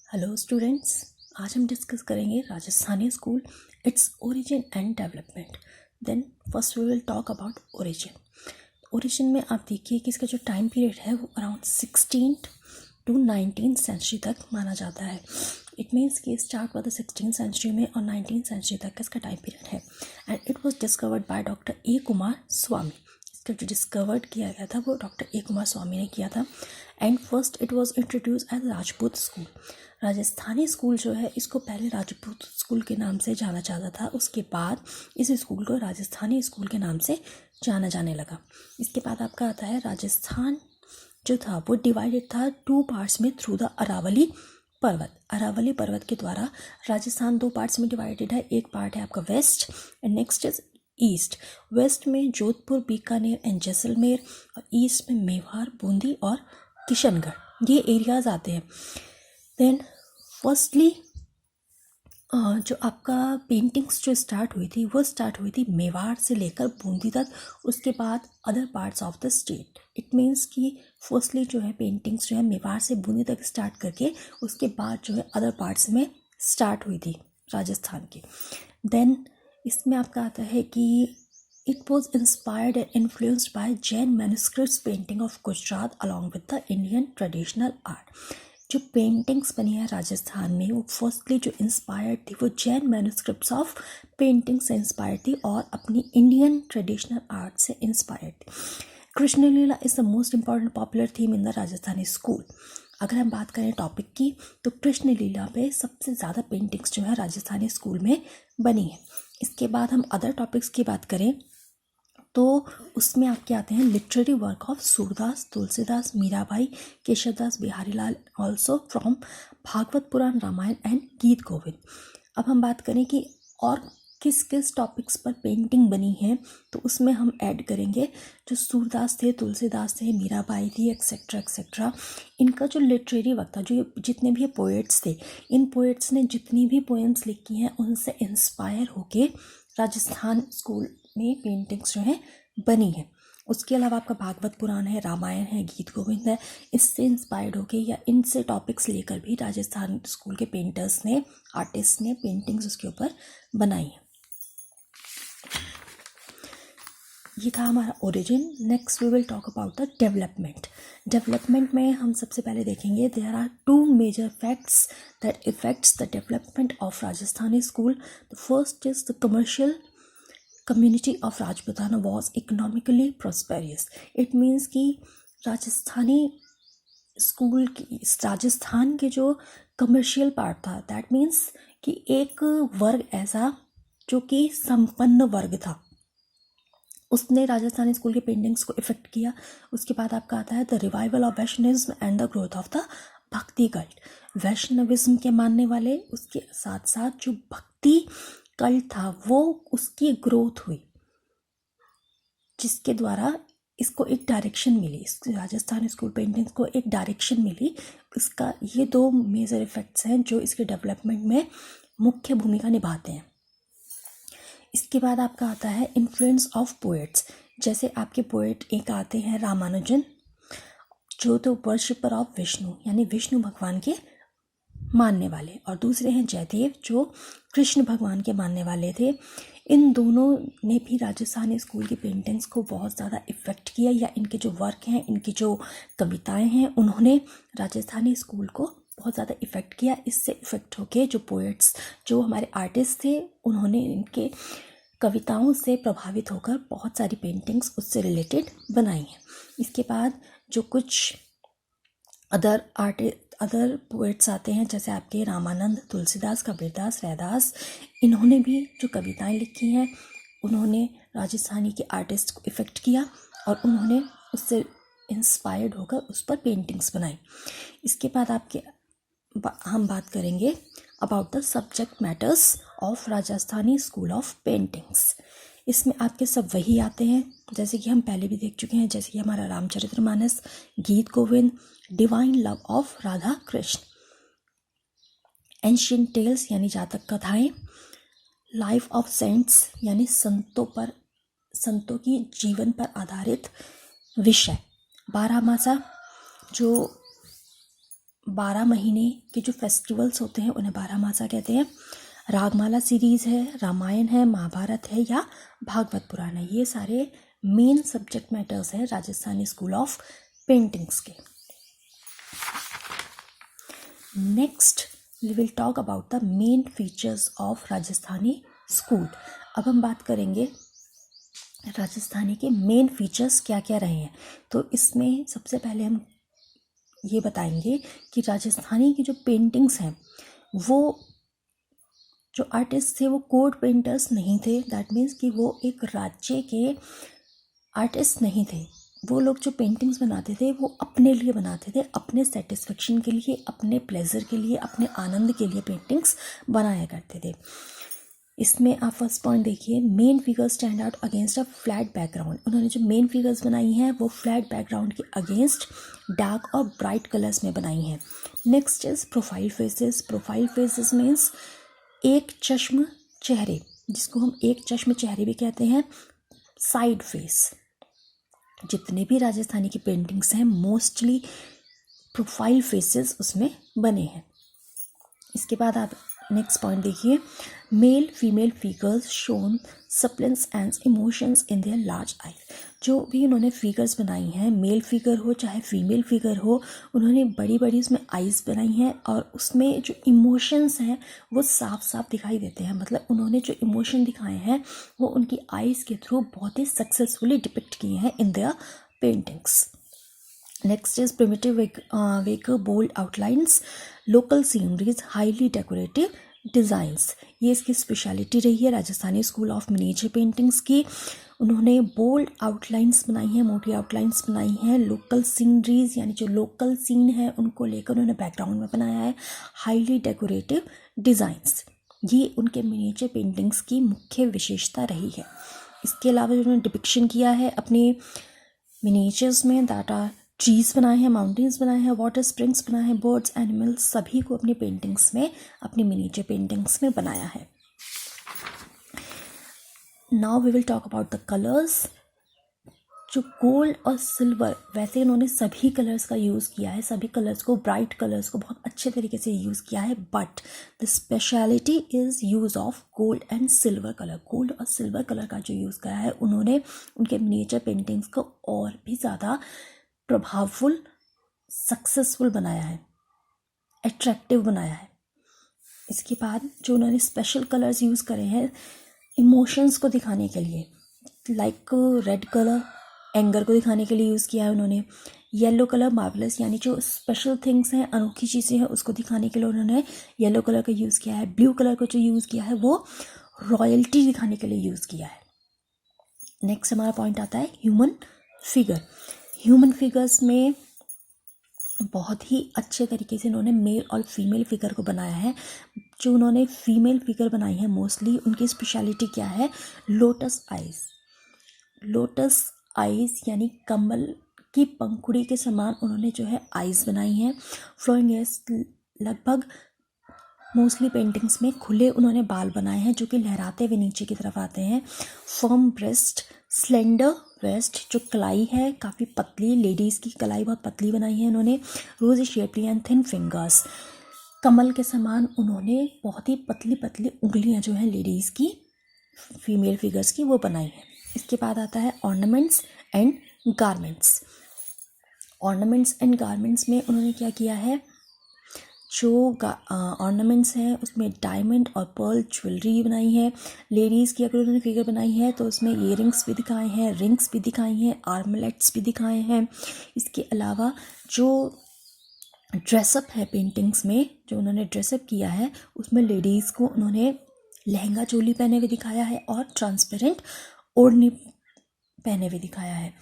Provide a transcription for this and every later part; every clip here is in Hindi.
हेलो स्टूडेंट्स, आज हम डिस्कस करेंगे Rajasthani school, its origin and development. Then first we will talk about origin. Origin में आप देखिए कि इसका जो टाइम पीरियड है वो अराउंड 16 to 19 सेंचुरी तक माना जाता है। इट मीन्स कि स्टार्ट हुआ था 16 सेंचुरी में और 19 सेंचुरी तक का इसका टाइम पीरियड है। And it was discovered by doctor A Coomaraswamy. इसका जो डिस्कवर्ड किया गया था वो डॉक्टर ए कुमार स्वामी ने किया था। And first it was introduce as Rajput school. Rajasthani school जो है इसको पहले राजपूत स्कूल के नाम से जाना जाता था, उसके बाद इस स्कूल को राजस्थानी स्कूल के नाम से जाना जाने लगा। इसके बाद आपका आता है राजस्थान जो था वो डिवाइडेड था 2 पार्ट्स में थ्रू द अरावली पर्वत। अरावली पर्वत के द्वारा राजस्थान 2 पार्ट्स में डिवाइडेड है। एक पार्ट है आपका west and next is east. West में जोधपुर, बीकानेर एंड जैसलमेर और ईस्ट में मेवाड़, बूंदी और किशनगढ़, ये एरियाज आते हैं। देन फर्स्टली जो आपका पेंटिंग्स जो स्टार्ट हुई थी वो स्टार्ट हुई थी मेवाड़ से लेकर बूंदी तक, उसके बाद other parts of the state. It means कि फर्स्टली जो है पेंटिंग्स जो है मेवाड़ से बूंदी तक स्टार्ट करके उसके बाद जो है अदर पार्ट्स में स्टार्ट हुई थी राजस्थान की। देन इसमें आपका आता है कि it was inspired and influenced by Jain manuscripts painting of Gujarat along with the Indian traditional art. जो पेंटिंग्स बनी है राजस्थान में वो फर्स्टली जो इंस्पायर्ड थी वो जैन मैन्युस्क्रिप्ट्स ऑफ पेंटिंग से इंस्पायर्ड थी और अपनी इंडियन ट्रेडिशनल आर्ट से इंस्पायर्ड थी। Krishna Leela is the most important popular theme in the Rajasthani school. अगर हम बात करें टॉपिक की तो कृष्ण लीला पे सबसे ज़्यादा पेंटिंग्स जो है राजस्थानी स्कूल में बनी है। इसके बाद हम अदर टॉपिक्स की बात करें तो उसमें आपके आते हैं literary work of Surdas, Tulsidas, Mirabai, Keshavdas, Biharilal, also from Bhagavat Purana, Ramayana and Geet Govind. अब हम बात करें कि और किस किस टॉपिक्स पर पेंटिंग बनी है तो उसमें हम ऐड करेंगे जो सूरदास थे, तुलसीदास थे, मीराबाई थी, एक्सेट्रा एक्सेट्रा। इनका जो लिटरेरी वर्क था, जो जितने भी पोएट्स थे, इन पोएट्स ने जितनी भी पोएम्स लिखी हैं उनसे इंस्पायर होके राजस्थान स्कूल में पेंटिंग्स जो है बनी है। उसके अलावा आपका भागवत पुराण है, रामायण है, गीत गोविंद है, इससे इंस्पायर्ड होके या इनसे टॉपिक्स लेकर भी राजस्थान स्कूल के पेंटर्स ने, आर्टिस्ट ने पेंटिंग्स उसके ऊपर बनाई है। ये था हमारा origin. Next we will talk about the development. Development में हम सबसे पहले देखेंगे there are 2 major facts that effects the development of Rajasthani school. The first is the commercial community of Rajputana was economically prosperous. It means कि राजस्थानी स्कूल की राजस्थान के जो कमर्शियल पार्ट था, दैट मीन्स कि एक वर्ग ऐसा जो कि संपन्न वर्ग था उसने राजस्थानी स्कूल के पेंटिंग्स को इफेक्ट किया। उसके बाद आपका आता है the revival of Vaishnavism and the growth of the भक्ति कल्ट। वैष्णविज्म के मानने वाले, उसके साथ साथ जो भक्ति कल्ट था वो उसकी ग्रोथ हुई, जिसके द्वारा इसको एक डायरेक्शन मिली, इस राजस्थान स्कूल पेंटिंग्स को एक डायरेक्शन मिली। इसका ये 2 मेजर इफेक्ट्स हैं जो इसके डेवलपमेंट में मुख्य भूमिका निभाते हैं। इसके बाद आपका आता है इन्फ्लुएंस ऑफ पोएट्स। जैसे आपके पोएट एक आते हैं रामानुजन, जो तो वर्शिपर ऑफ विष्णु यानी विष्णु भगवान के मानने वाले, और दूसरे हैं जयदेव जो कृष्ण भगवान के मानने वाले थे। इन दोनों ने भी राजस्थानी स्कूल की पेंटिंग्स को बहुत ज़्यादा इफ़ेक्ट किया, या इनके जो वर्क हैं, इनकी जो कविताएं हैं, उन्होंने राजस्थानी स्कूल को बहुत ज़्यादा इफ़ेक्ट किया। इससे इफ़ेक्ट होके जो पोएट्स, जो हमारे आर्टिस्ट थे, उन्होंने इनके कविताओं से प्रभावित होकर बहुत सारी पेंटिंग्स उससे रिलेटेड बनाई हैं। इसके बाद जो कुछ अदर पोएट्स आते हैं जैसे आपके रामानंद, तुलसीदास, कबीरदास, रैदास। इन्होंने भी जो कविताएं लिखी हैं उन्होंने राजस्थानी के आर्टिस्ट को इफ़ेक्ट किया और उन्होंने उससे इंस्पायर्ड होकर उस पर पेंटिंग्स बनाई। इसके बाद हम बात करेंगे about the subject matters of Rajasthani school of paintings. इसमें आपके सब वही आते हैं जैसे कि हम पहले भी देख चुके हैं, जैसे कि हमारा Ramcharitmanas, Geet Govind, divine love of Radha Krishna, ancient tales यानी जातक कथाएं, लाइफ ऑफ सेंट्स यानी संतों की जीवन पर आधारित विषय, बारहमासा जो 12 महीने के जो फेस्टिवल्स होते हैं उन्हें 12 मासा कहते हैं। रागमाला सीरीज़ है, रामायण है, महाभारत है या भागवत पुराण है, ये सारे मेन सब्जेक्ट मैटर्स हैं राजस्थानी स्कूल ऑफ पेंटिंग्स के। Next we will talk about the main features of Rajasthani school. अब हम बात करेंगे राजस्थानी के मेन फीचर्स क्या क्या रहे हैं। तो इसमें सबसे पहले हम ये बताएंगे कि राजस्थानी की जो पेंटिंग्स हैं वो जो आर्टिस्ट थे वो कोर्ट पेंटर्स नहीं थे। दैट मीन्स कि वो एक राज्य के आर्टिस्ट नहीं थे। वो लोग जो पेंटिंग्स बनाते थे वो अपने लिए बनाते थे, अपने सेटिस्फेक्शन के लिए, अपने प्लेजर के लिए, अपने आनंद के लिए पेंटिंग्स बनाया करते थे। इसमें आप फर्स्ट पॉइंट देखिए, main figure stand out against a flat background. उन्होंने जो मेन फिगर्स बनाई हैं वो फ्लैट बैकग्राउंड के अगेंस्ट डार्क और ब्राइट कलर्स में बनाई हैं। Next is profile faces. Profile faces means एक चश्म चेहरे, जिसको हम एक चश्म चेहरे भी कहते हैं, साइड फेस। जितने भी राजस्थानी की पेंटिंग्स हैं मोस्टली प्रोफाइल फेसेस उसमें बने हैं। इसके बाद आप नेक्स्ट पॉइंट देखिए, male female figures shown suppleness and emotions in their large eye. जो भी उन्होंने फिगर्स बनाई हैं, मेल फिगर हो चाहे फीमेल फिगर हो, उन्होंने बड़ी बड़ी उसमें आइज़ बनाई हैं और उसमें जो इमोशंस हैं वो साफ साफ दिखाई देते हैं। मतलब उन्होंने जो इमोशन दिखाए हैं वो उनकी आइज़ के थ्रू बहुत ही सक्सेसफुली डिपिक्ट किए हैं in their paintings. Next is primitive vigour bold outlines, local sceneries, highly decorative designs. ये इसकी स्पेशलिटी रही है Rajasthani school of miniature paintings की। उन्होंने बोल्ड आउटलाइंस बनाई हैं, मोटी आउटलाइंस बनाई हैं, लोकल सीनरीज यानी जो लोकल सीन है उनको लेकर उन्होंने बैकग्राउंड में बनाया है, हाईली डेकोरेटिव डिज़ाइंस। ये उनके मिनिएचर पेंटिंग्स की मुख्य विशेषता रही है। इसके अलावा उन्होंने डिपिक्शन किया है अपने मिनिएचर्स में, दैट आर ट्रीज बनाए हैं, माउंटेन्स बनाए हैं, वाटर स्प्रिंग्स बनाए हैं, बर्ड्स, एनिमल्स, सभी को अपनी पेंटिंग्स में, अपनी मिनिएचर पेंटिंग्स में बनाया है। Now we will talk about the colours. जो गोल्ड और सिल्वर, वैसे उन्होंने सभी कलर्स का यूज़ किया है, सभी कलर्स को, ब्राइट कलर्स को बहुत अच्छे तरीके से यूज़ किया है, but the speciality is use of gold and silver colour. Gold और सिल्वर कलर का जो यूज़ करा है उन्होंने उनके मिनिएचर पेंटिंग्स को और भी ज़्यादा प्रभावफुल, सक्सेसफुल बनाया है, अट्रैक्टिव बनाया है। इसके बाद जो उन्होंने स्पेशल कलर्स यूज़ करे हैं इमोशंस को दिखाने के लिए, लाइक रेड कलर एंगर को दिखाने के लिए यूज़ किया है उन्होंने, येलो कलर मार्वलस यानी जो स्पेशल थिंग्स हैं, अनोखी चीज़ें हैं, उसको दिखाने के लिए उन्होंने येलो कलर का यूज़ किया है। ब्लू कलर को जो यूज़ किया है वो रॉयल्टी दिखाने के लिए यूज़ किया है। नेक्स्ट हमारा पॉइंट आता है ह्यूमन फिगर। ह्यूमन फिगर्स में बहुत ही अच्छे तरीके से उन्होंने मेल और फीमेल फिगर को बनाया है। जो उन्होंने फीमेल फिगर बनाई है मोस्टली उनकी स्पेशलिटी क्या है, लोटस आइज़। लोटस आइज़ यानी कमल की पंखुड़ी के समान उन्होंने जो है आइज़ बनाई हैं। फ्लोइंग एयर्स, लगभग मोस्टली पेंटिंग्स में खुले उन्होंने बाल बनाए हैं जो कि लहराते हुए नीचे की तरफ आते हैं। फर्म ब्रेस्ट, स्लेंडर वेस्ट, जो कलाई है काफ़ी पतली, लेडीज़ की कलाई बहुत पतली बनाई है उन्होंने। रोज शेपली एंड थिन फिंगर्स, कमल के समान उन्होंने बहुत ही पतली पतली उंगलियां जो हैं लेडीज़ की, फीमेल फिगर्स की, वो बनाई हैं। इसके बाद आता है ornaments and garments. Ornaments and garments में उन्होंने क्या किया है, जो ऑर्नामेंट्स हैं उसमें डायमंड और पर्ल ज्वेलरी बनाई है। लेडीज़ की अगर उन्होंने फिगर बनाई है तो उसमें ईयरिंग्स भी दिखाए हैं, रिंग्स भी दिखाई हैं, आर्मलेट्स भी दिखाए हैं। इसके अलावा जो ड्रेसअप है पेंटिंग्स में, जो उन्होंने ड्रेसअप किया है उसमें लेडीज़ को उन्होंने लहंगा चोली पहने हुए दिखाया है और ट्रांसपेरेंट ओढ़नी पहने हुए दिखाया है।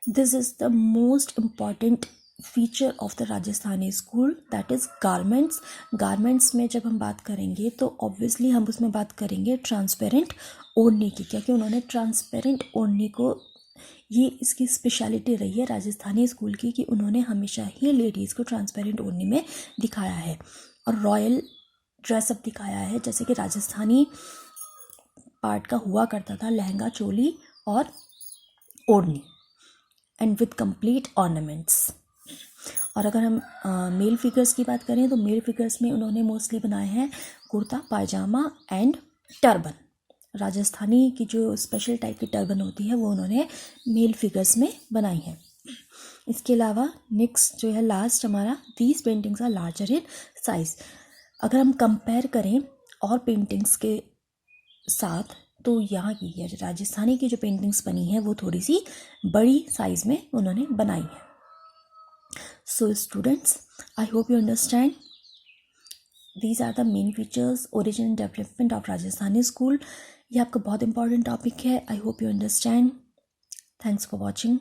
This is the most important feature of the Rajasthani school, that is garments. Garments में जब हम बात करेंगे तो ऑब्वियसली हम उसमें बात करेंगे ट्रांसपेरेंट ओढ़नी की, क्योंकि उन्होंने ट्रांसपेरेंट ओढ़नी को, ये इसकी स्पेशलिटी रही है राजस्थानी स्कूल की कि उन्होंने हमेशा ही लेडीज़ को ट्रांसपेरेंट ओढ़नी में दिखाया है और रॉयल ड्रेसअप दिखाया है, जैसे कि राजस्थानी पार्ट का हुआ करता था, लहंगा चोली और ओढ़नी, एंड विद कंप्लीट ऑर्नामेंट्स। और अगर हम मेल फिगर्स की बात करें तो मेल फिगर्स में उन्होंने मोस्टली बनाए हैं कुर्ता पायजामा एंड टर्बन। राजस्थानी की जो स्पेशल टाइप की टर्बन होती है वो उन्होंने मेल फिगर्स में बनाई है। इसके अलावा नेक्स्ट जो है लास्ट हमारा, these paintings are larger in size. अगर हम कंपेयर करें और पेंटिंग्स के साथ तो यहाँ की है राजस्थानी की जो पेंटिंग्स बनी है वो थोड़ी सी बड़ी साइज में उन्होंने बनाई है। So students, I hope you understand these are the main features origin and development of Rajasthani school. ये आपका बहुत इंपॉर्टेंट टॉपिक है। I hope you understand. Thanks for watching.